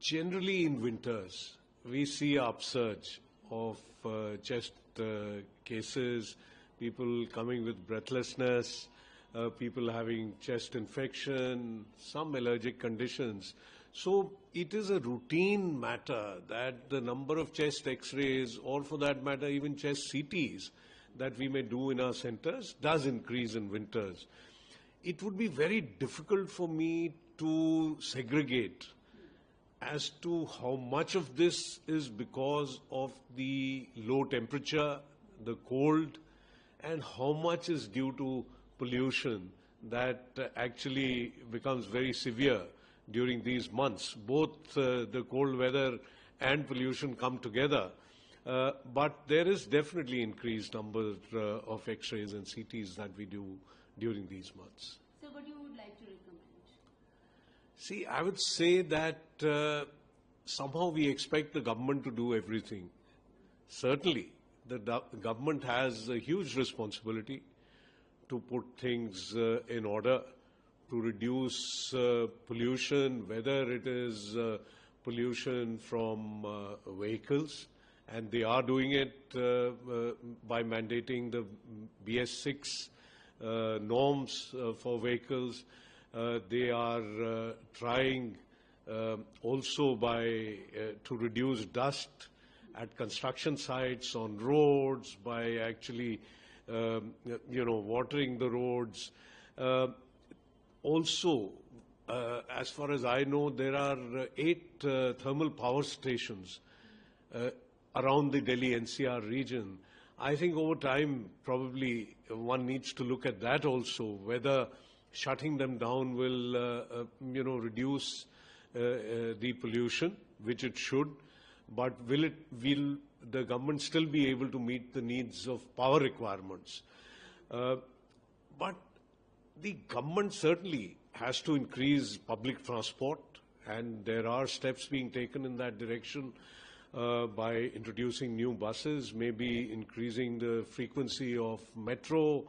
Generally in winters, we see an upsurge of chest cases, people coming with breathlessness, people having chest infection, some allergic conditions. So it is a routine matter that the number of chest x-rays, or for that matter even chest CTs that we may do in our centers does increase in winters. It would be very difficult for me to segregate as to how much of this is because of the low temperature, the cold, and how much is due to pollution that actually becomes very severe during these months. Both the cold weather and pollution come together. But there is definitely increased number of X-rays and CTs that we do during these months. So what you would like to recommend? See, I would say that somehow we expect the government to do everything. Certainly, the government has a huge responsibility to put things in order, to reduce pollution, whether it is pollution from vehicles, and they are doing it by mandating the BS6 norms for vehicles. They are trying also by to reduce dust at construction sites, on roads, by actually watering the roads. Also, as far as I know, there are 8 thermal power stations around the Delhi NCR region. I think over time, probably one needs to look at that also, whether shutting them down will, reduce the pollution, which it should, but will the government still be able to meet the needs of power requirements? But the government certainly has to increase public transport, and there are steps being taken in that direction by introducing new buses, maybe increasing the frequency of metro,